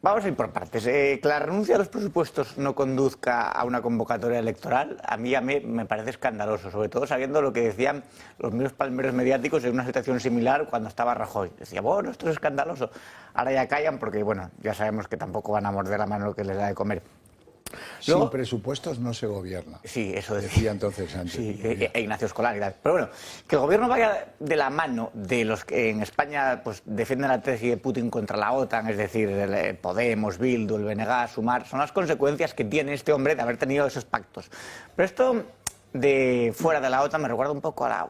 Vamos a ir por partes. Que la renuncia a los presupuestos no conduzca a una convocatoria electoral, a mí me parece escandaloso, sobre todo sabiendo lo que decían los mismos palmeros mediáticos en una situación similar cuando estaba Rajoy. Decía, bueno, esto es escandaloso. Ahora ya callan porque, bueno, ya sabemos que tampoco van a morder la mano que les da de comer. Luego, sin presupuestos no se gobierna. Sí, eso decía entonces Sánchez. Sí, Ignacio Escolar y tal. Pero bueno, que el gobierno vaya de la mano de los que en España pues defienden la tesis de Putin contra la OTAN, es decir, el Podemos, Bildu, el BNG, Sumar, son las consecuencias que tiene este hombre de haber tenido esos pactos. Pero esto de fuera de la OTAN me recuerda un poco a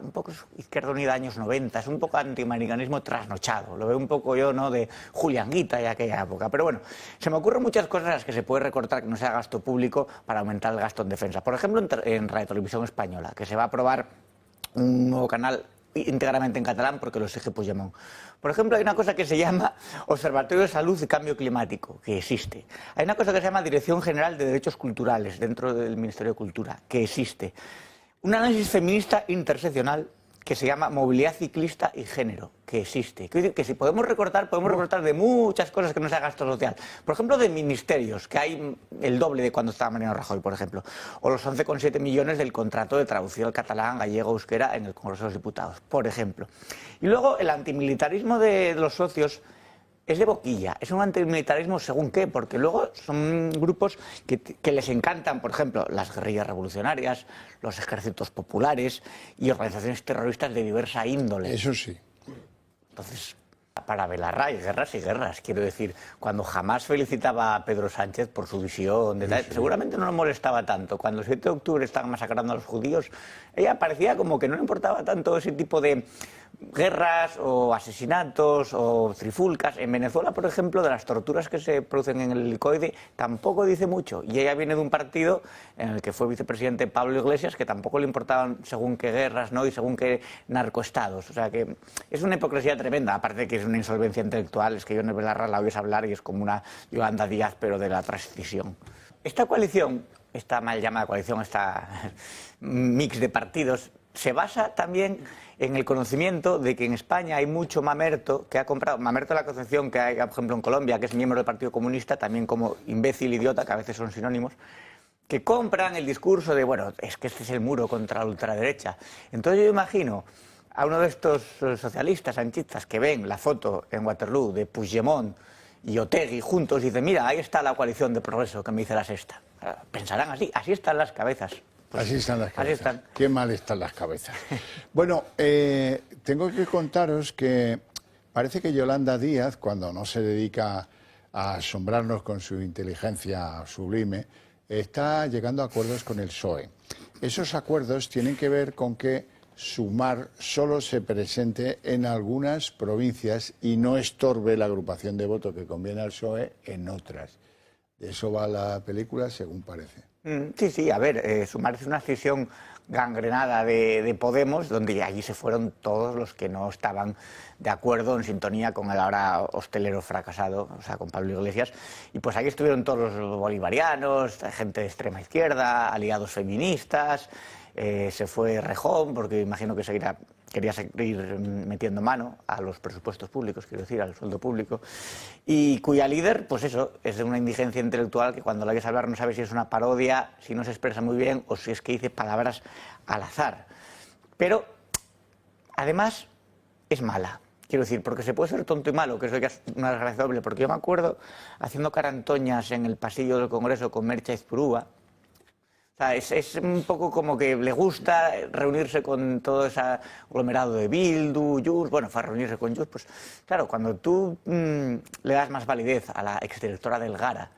Izquierda Unida años 90, es un poco antiamericanismo trasnochado, lo veo un poco yo, ¿no?, de Julián Guita y aquella época. Pero bueno, se me ocurren muchas cosas a las que se puede recortar que no sea gasto público para aumentar el gasto en defensa. Por ejemplo, en Radio Televisión Española, que se va a aprobar un nuevo canal íntegramente en catalán porque lo exige Puigdemont. Por ejemplo, hay una cosa que se llama Observatorio de Salud y Cambio Climático, que existe. Hay una cosa que se llama Dirección General de Derechos Culturales dentro del Ministerio de Cultura, que existe. Un análisis feminista interseccional que se llama Movilidad Ciclista y Género, que existe. Quiero decir que si podemos recortar de muchas cosas que no sea gasto social. Por ejemplo, de ministerios, que hay el doble de cuando estaba Mariano Rajoy, por ejemplo. O los 11,7 millones del contrato de traducción al catalán, gallego, euskera en el Congreso de los Diputados, por ejemplo. Y luego el antimilitarismo de los socios es de boquilla, es un antimilitarismo según qué, porque luego son grupos que les encantan, por ejemplo, las guerrillas revolucionarias, los ejércitos populares y organizaciones terroristas de diversa índole. Eso sí. Entonces, para Belarra hay guerras y guerras, quiero decir, cuando jamás felicitaba a Pedro Sánchez por su visión, seguramente no le molestaba tanto. Cuando el 7 de octubre estaban masacrando a los judíos, ella parecía como que no le importaba tanto ese tipo de guerras o asesinatos o trifulcas. En Venezuela, por ejemplo, de las torturas que se producen en el Helicoide, tampoco dice mucho. Y ella viene de un partido en el que fue vicepresidente Pablo Iglesias, que tampoco le importaban según qué guerras, ¿no?, y según qué narcoestados. O sea que es una hipocresía tremenda, aparte de que es una insolvencia intelectual. Es que yo en Belarra la oyes hablar y es como una Yolanda Díaz, pero de la transición. Esta coalición, esta mal llamada coalición, esta mix de partidos, se basa también en el conocimiento de que en España hay mucho mamerto que ha comprado, mamerto de la Concepción, que hay, por ejemplo, en Colombia, que es miembro del Partido Comunista, también como imbécil, idiota, que a veces son sinónimos, que compran el discurso de, bueno, es que este es el muro contra la ultraderecha. Entonces yo imagino a uno de estos socialistas sanchistas que ven la foto en Waterloo de Puigdemont y Otegi juntos y dicen, mira, ahí está la coalición de progreso que me dice la sexta. Pensarán así están las cabezas. Pues así están las cabezas. Así están. Qué mal están las cabezas. Bueno, tengo que contaros que parece que Yolanda Díaz, cuando no se dedica a asombrarnos con su inteligencia sublime, está llegando a acuerdos con el PSOE. Esos acuerdos tienen que ver con que Sumar solo se presente en algunas provincias y no estorbe la agrupación de voto que conviene al PSOE en otras. De eso va la película, según parece. Sí, a ver, Sumar es una escisión gangrenada de Podemos, donde allí se fueron todos los que no estaban de acuerdo, en sintonía con el ahora hostelero fracasado, o sea, con Pablo Iglesias. Y pues ahí estuvieron todos los bolivarianos, gente de extrema izquierda, aliados feministas. Se fue Rejón, porque imagino que quería seguir metiendo mano a los presupuestos públicos, quiero decir, al sueldo público, y cuya líder, pues eso, es de una indigencia intelectual que cuando la oyes hablar no sabes si es una parodia, si no se expresa muy bien o si es que dice palabras al azar. Pero, además, es mala. Quiero decir, porque se puede ser tonto y malo, que eso ya es una desgracia doble, porque yo me acuerdo haciendo carantoñas en el pasillo del Congreso con Merche Aizpurúa. O sea, es un poco como que le gusta reunirse con todo ese aglomerado de Bildu, Junts. Bueno, fue a reunirse con Junts. Pues claro, cuando tú le das más validez a la exdirectora del Gara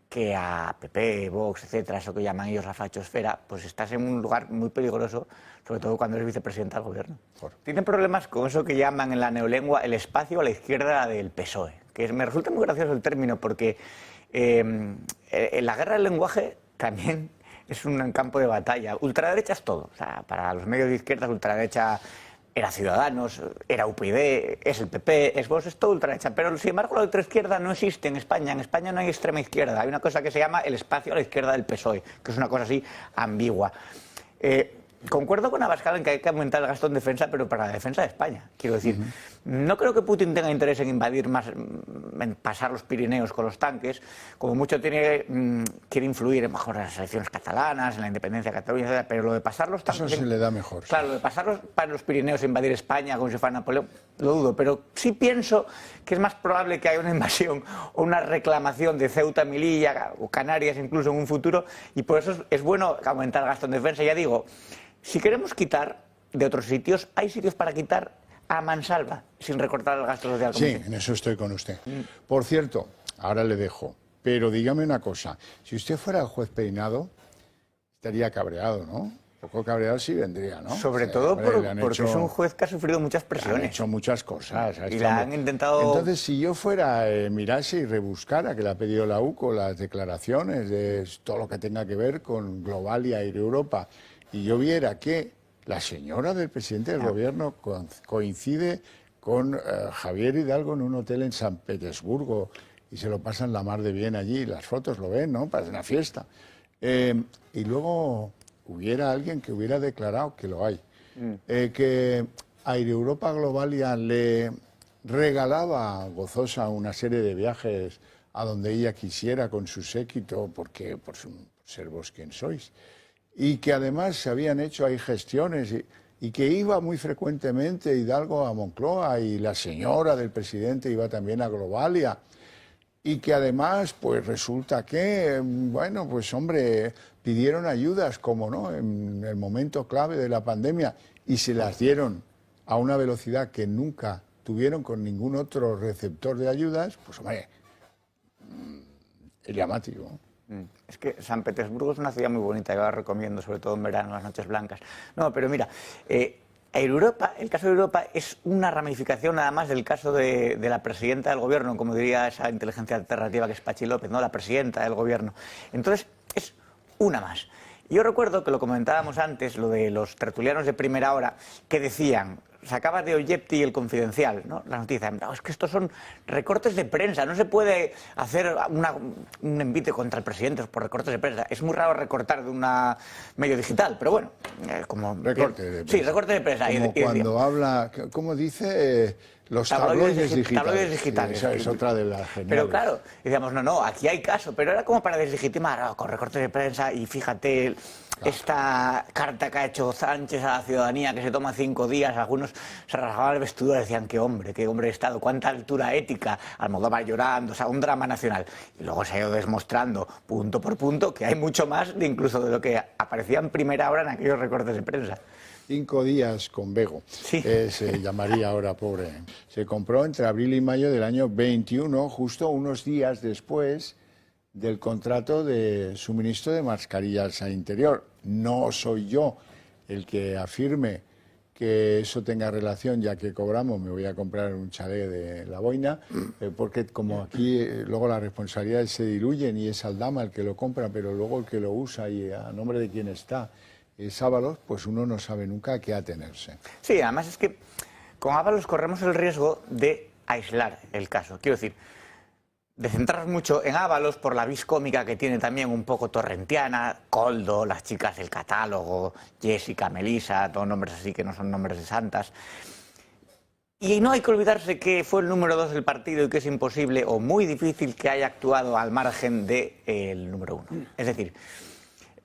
que a PP, Vox, etcétera, eso que llaman ellos la fachosfera, pues estás en un lugar muy peligroso, sobre todo cuando eres vicepresidenta del gobierno. Tienen problemas con eso que llaman en la neolengua el espacio a la izquierda del PSOE, que me resulta muy gracioso el término, porque en la guerra del lenguaje también es un campo de batalla. Ultraderecha es todo. O sea, para los medios de izquierda, ultraderecha era Ciudadanos, era UPyD, es el PP, es Vox, es todo ultraderecha. Pero, sin embargo, la ultraizquierda no existe en España. En España no hay extrema izquierda. Hay una cosa que se llama el espacio a la izquierda del PSOE, que es una cosa así ambigua. concuerdo con Abascal en que hay que aumentar el gasto en defensa, pero para la defensa de España. Quiero decir, no creo que Putin tenga interés en invadir más, en pasar los Pirineos con los tanques. Como mucho quiere influir en mejor las elecciones catalanas, en la independencia de Cataluña, etc. Pero lo de pasar los tanques... Eso se le da mejor. Claro, lo de pasar para los Pirineos e invadir España como si fuera Napoleón, lo dudo. Pero sí pienso que es más probable que haya una invasión o una reclamación de Ceuta, Melilla o Canarias incluso en un futuro, y por eso es bueno aumentar el gasto en defensa. Ya digo, si queremos quitar de otros sitios, hay sitios para quitar a mansalva, sin recortar el gasto social. Sí, en eso estoy con usted. Por cierto, ahora le dejo, pero dígame una cosa, si usted fuera el juez Peinado, estaría cabreado, ¿no? Un poco cabreado sí vendría, ¿no? Sobre todo porque es un juez que ha sufrido muchas presiones. Ha hecho muchas cosas. Y la han intentado... Entonces, si yo fuera, mirase y rebuscara, que le ha pedido la UCO, las declaraciones de todo lo que tenga que ver con Globalia y Europa, y yo viera que la señora del presidente del gobierno coincide con Javier Hidalgo en un hotel en San Petersburgo y se lo pasan la mar de bien allí, las fotos lo ven, ¿no? Parece una fiesta. Y luego hubiera alguien que hubiera declarado, que lo hay, que Air Europa Globalia le regalaba gozosa una serie de viajes a donde ella quisiera con su séquito, porque por ser vos quien sois. Y que además se habían hecho ahí gestiones y que iba muy frecuentemente Hidalgo a Moncloa y la señora del presidente iba también a Globalia y que además pues resulta que, bueno, pues hombre, pidieron ayudas, como no, en el momento clave de la pandemia y se las dieron a una velocidad que nunca tuvieron con ningún otro receptor de ayudas, pues hombre, es llamativo. Es que San Petersburgo es una ciudad muy bonita, yo la recomiendo, sobre todo en verano, las noches blancas. No, pero mira, Europa, el caso de Europa es una ramificación nada más del caso de la presidenta del gobierno, como diría esa inteligencia alternativa que es Pachi López, ¿no? La presidenta del gobierno. Entonces, es una más. Yo recuerdo que lo comentábamos antes, lo de los tertulianos de primera hora, que decían... Sacaba de Oyepti El Confidencial, ¿no? La noticia, no, es que estos son recortes de prensa, no se puede hacer un envite contra el presidente por recortes de prensa. Es muy raro recortar de un medio digital, pero bueno, como... Recorte de prensa. Sí, recorte de prensa. Como cuando habla, ¿cómo dice? Los tabloides digitales. Tabloides digitales. Sí, esa es otra de las geniales. Pero claro, decíamos, no, aquí hay caso, pero era como para deslegitimar, con recortes de prensa y fíjate... Esta carta que ha hecho Sánchez a la ciudadanía, que se toma 5 días, algunos se rasgaban el vestidor y decían, qué hombre de Estado, cuánta altura ética, Almodóvar llorando, o sea, un drama nacional. Y luego se ha ido demostrando, punto por punto, que hay mucho más incluso de lo que aparecía en primera hora en aquellos recortes de prensa. 5 días con Bego, sí. Se llamaría ahora, pobre. Se compró entre abril y mayo del año 21, justo unos días después del contrato de suministro de mascarillas al interior. No soy yo el que afirme que eso tenga relación, ya que cobramos, me voy a comprar un chalet de la boina, porque como aquí luego las responsabilidades se diluyen y es Aldama el que lo compra, pero luego el que lo usa y a nombre de quien está es Ábalos, pues uno no sabe nunca a qué atenerse. Sí, además es que con Ábalos corremos el riesgo de aislar el caso. Quiero decir, de centrarnos mucho en Ábalos por la vis cómica que tiene también un poco torrentiana, Coldo, las chicas del catálogo, Jessica, Melissa, todos nombres así que no son nombres de santas. Y no hay que olvidarse que fue el número 2 del partido y que es imposible o muy difícil que haya actuado al margen del número 1. Es decir,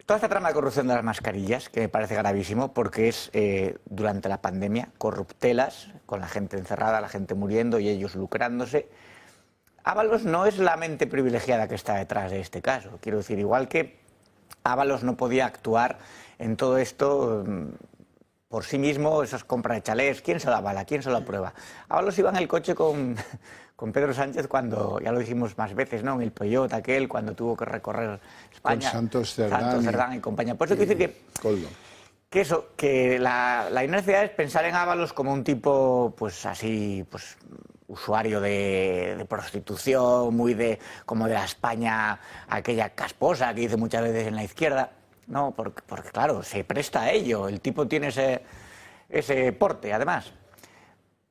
toda esta trama de corrupción de las mascarillas, que me parece gravísimo porque es durante la pandemia, corruptelas, con la gente encerrada, la gente muriendo y ellos lucrándose. Ábalos no es la mente privilegiada que está detrás de este caso. Quiero decir, igual que Ábalos no podía actuar en todo esto por sí mismo, esas compras de chalés, ¿quién se lo avala? ¿Quién se lo aprueba? Ábalos iba en el coche con Pedro Sánchez cuando, ya lo dijimos más veces, ¿no? En el Peugeot aquel, cuando tuvo que recorrer España. Con Santos Cerdán y compañía. Por eso quiero decir que la inercia es pensar en Ábalos como un tipo, pues así, pues usuario de prostitución, muy como de la España, aquella casposa que dice muchas veces en la izquierda, no, porque claro, se presta a ello, el tipo tiene ese porte, además.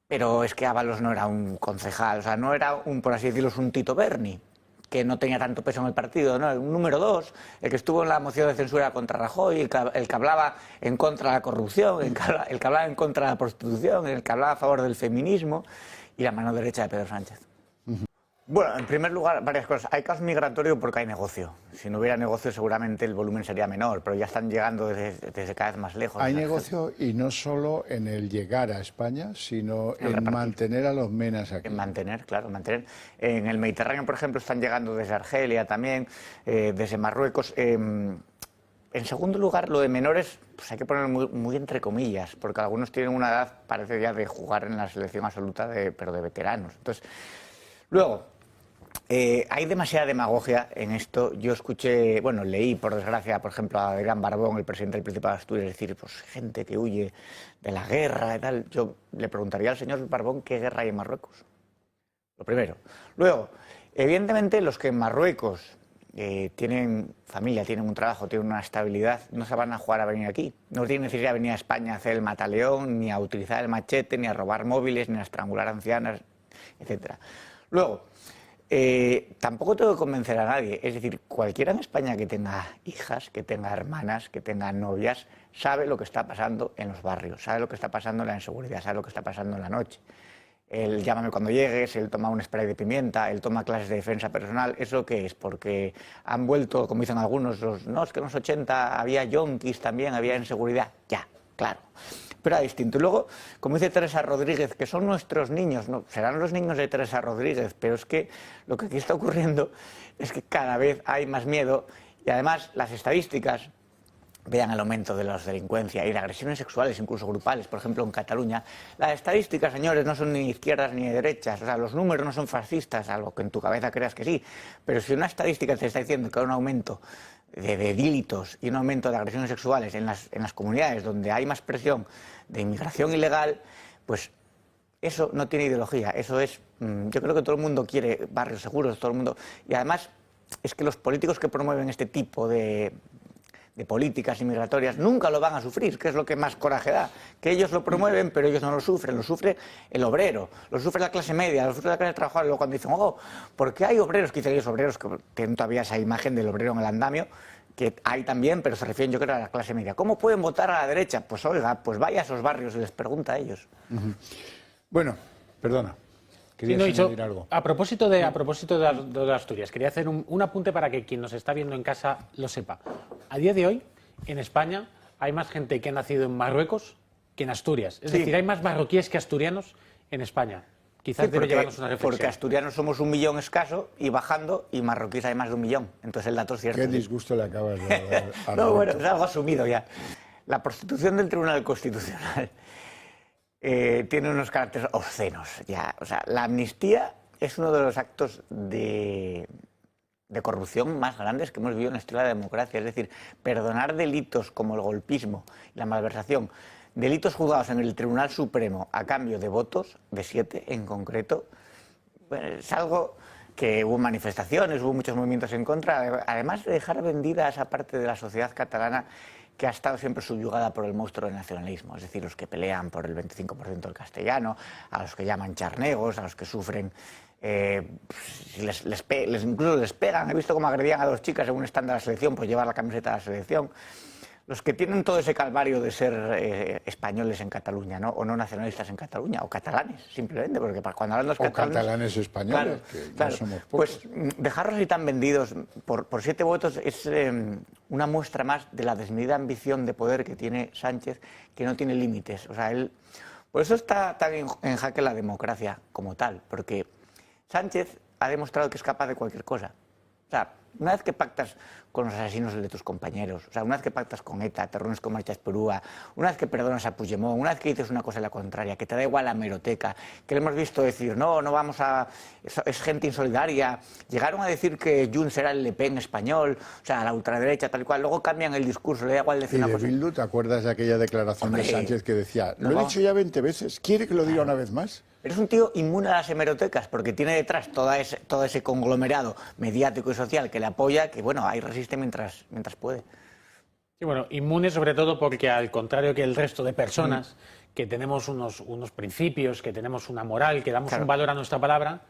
Pero es que Ábalos no era un concejal, o sea, no era por así decirlo, un Tito Berni, que no tenía tanto peso en el partido, ¿no? El número 2, el que estuvo en la moción de censura contra Rajoy, el que hablaba en contra de la corrupción, el que hablaba en contra de la prostitución, el que hablaba a favor del feminismo, y la mano derecha de Pedro Sánchez. Bueno, en primer lugar, varias cosas. Hay caos migratorio porque hay negocio. Si no hubiera negocio, seguramente el volumen sería menor, pero ya están llegando desde cada vez más lejos. Hay negocio, y no solo en el llegar a España, sino en mantener a los menas aquí. En mantener, claro, mantener. En el Mediterráneo, por ejemplo, están llegando desde Argelia también, desde Marruecos. En segundo lugar, lo de menores, pues hay que ponerlo muy entre comillas, porque algunos tienen una edad, parece ya, de jugar en la selección absoluta, pero de veteranos. Entonces, luego, hay demasiada demagogia en esto. Yo escuché, bueno, leí, por desgracia, por ejemplo, a Adrián Barbón, el presidente del Principado de Asturias, decir, pues gente que huye de la guerra y tal. Yo le preguntaría al señor Barbón qué guerra hay en Marruecos. Lo primero. Luego, evidentemente, los que en Marruecos tienen familia, tienen un trabajo, tienen una estabilidad, no se van a jugar a venir aquí. No tienen necesidad de venir a España a hacer el mataleón, ni a utilizar el machete, ni a robar móviles, ni a estrangular ancianas, etcétera. Luego, tampoco tengo que convencer a nadie. Es decir, cualquiera en España que tenga hijas, que tenga hermanas, que tenga novias, sabe lo que está pasando en los barrios, sabe lo que está pasando en la inseguridad, sabe lo que está pasando en la noche. Él llámame cuando llegues, él toma un spray de pimienta, él toma clases de defensa personal. ¿Eso qué es? Porque han vuelto, como dicen algunos, no, es que en los 80 había yonkis también, había inseguridad. Ya, claro. Pero era distinto. Y luego, como dice Teresa Rodríguez, que son nuestros niños, no, serán los niños de Teresa Rodríguez, pero es que lo que aquí está ocurriendo es que cada vez hay más miedo y además las estadísticas vean el aumento de la delincuencia y de agresiones sexuales, incluso grupales, por ejemplo en Cataluña. Las estadísticas, señores, no son ni izquierdas ni derechas, o sea, los números no son fascistas, algo que en tu cabeza creas que sí, pero si una estadística te está diciendo que hay un aumento de delitos y un aumento de agresiones sexuales en las comunidades donde hay más presión de inmigración ilegal, pues eso no tiene ideología, eso es, yo creo que todo el mundo quiere barrios seguros, todo el mundo, y además es que los políticos que promueven este tipo de políticas inmigratorias nunca lo van a sufrir, que es lo que más coraje da, que ellos lo promueven pero ellos no lo sufre el obrero, lo sufre la clase media, lo sufre la clase trabajadora. Luego cuando dicen, ¿por qué hay obreros? Que dicen ellos obreros, que tienen todavía esa imagen del obrero en el andamio, que hay también, pero se refieren yo creo a la clase media. ¿Cómo pueden votar a la derecha? Pues oiga, pues vaya a esos barrios y les pregunta a ellos. Bueno, perdona. Querías añadir algo. A propósito de Asturias, quería hacer un apunte para que quien nos está viendo en casa lo sepa. A día de hoy, en España, hay más gente que ha nacido en Marruecos que en Asturias. Es decir, hay más marroquíes que asturianos en España. Quizás debe llevarnos una reflexión. Porque asturianos somos 1 millón escaso y bajando, y marroquíes hay más de 1 millón. Entonces el dato es cierto. Qué disgusto le acabas de dar a No, bueno, es algo asumido ya. La prostitución del Tribunal Constitucional tiene unos caracteres obscenos ya. O sea, la amnistía es uno de los actos de corrupción más grandes que hemos vivido en la historia de la democracia. Es decir, perdonar delitos como el golpismo y la malversación, delitos juzgados en el Tribunal Supremo a cambio de votos, de 7 en concreto, es algo que hubo manifestaciones, hubo muchos movimientos en contra, además de dejar vendida a esa parte de la sociedad catalana que ha estado siempre subyugada por el monstruo del nacionalismo, es decir, los que pelean por el 25% del castellano, a los que llaman charnegos, a los que sufren, incluso les pegan. He visto cómo agredían a 2 chicas en un stand de la selección por llevar la camiseta de la selección. Los que tienen todo ese calvario de ser españoles en Cataluña, ¿no? O no nacionalistas en Cataluña, o catalanes, simplemente, porque cuando hablan los catalanes españoles, claro, no somos pocos. Pues dejarlos así tan vendidos por 7 votos es una muestra más de la desmedida ambición de poder que tiene Sánchez, que no tiene límites. O sea, por eso está tan en jaque la democracia como tal, porque Sánchez ha demostrado que es capaz de cualquier cosa. O sea, una vez que pactas con los asesinos de tus compañeros, o sea, una vez que pactas con ETA, te reúnes con Marchas Perúa, una vez que perdonas a Puigdemont, una vez que dices una cosa y la contraria, que te da igual la hemeroteca, que le hemos visto decir, no vamos a... es gente insolidaria, llegaron a decir que Junts era el Le Pen español, o sea, la ultraderecha, tal y cual, luego cambian el discurso, le da igual decir una cosa. ¿Y de Bildu te acuerdas de aquella declaración de Sánchez que decía, lo he dicho ya 20 veces, ¿quiere que lo diga una vez más? Pero es un tío inmune a las hemerotecas, porque tiene detrás todo ese conglomerado mediático y social que le apoya, que bueno, ahí resiste mientras puede. Sí, bueno, inmune sobre todo porque al contrario que el resto de personas, que tenemos unos principios, que tenemos una moral, que damos un valor a nuestra palabra,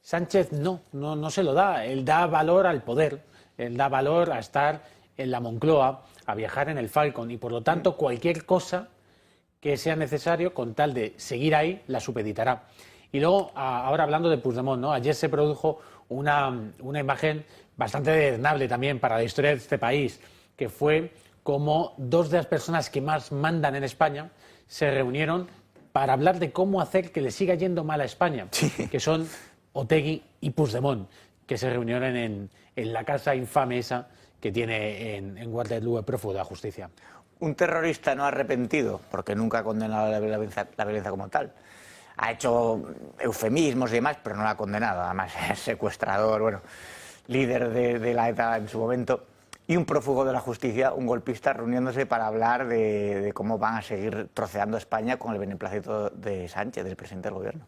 Sánchez no se lo da. Él da valor al poder, él da valor a estar en la Moncloa, a viajar en el Falcon, y por lo tanto cualquier cosa que sea necesario con tal de seguir ahí, la supeditará. Y luego, ahora hablando de Puigdemont, ¿no? Ayer se produjo una imagen bastante deleznable también para la historia de este país, que fue como dos de las personas que más mandan en España se reunieron para hablar de cómo hacer que le siga yendo mal a España, que son Otegi y Puigdemont, que se reunieron en la casa infame esa que tiene en Waterloo el prófugo de la justicia. Un terrorista no arrepentido, porque nunca ha condenado la violencia como tal. Ha hecho eufemismos y demás, pero no la ha condenado. Además, es secuestrador, bueno, líder de la ETA en su momento. Y un prófugo de la justicia, un golpista, reuniéndose para hablar de cómo van a seguir troceando España con el beneplácito de Sánchez, del presidente del gobierno.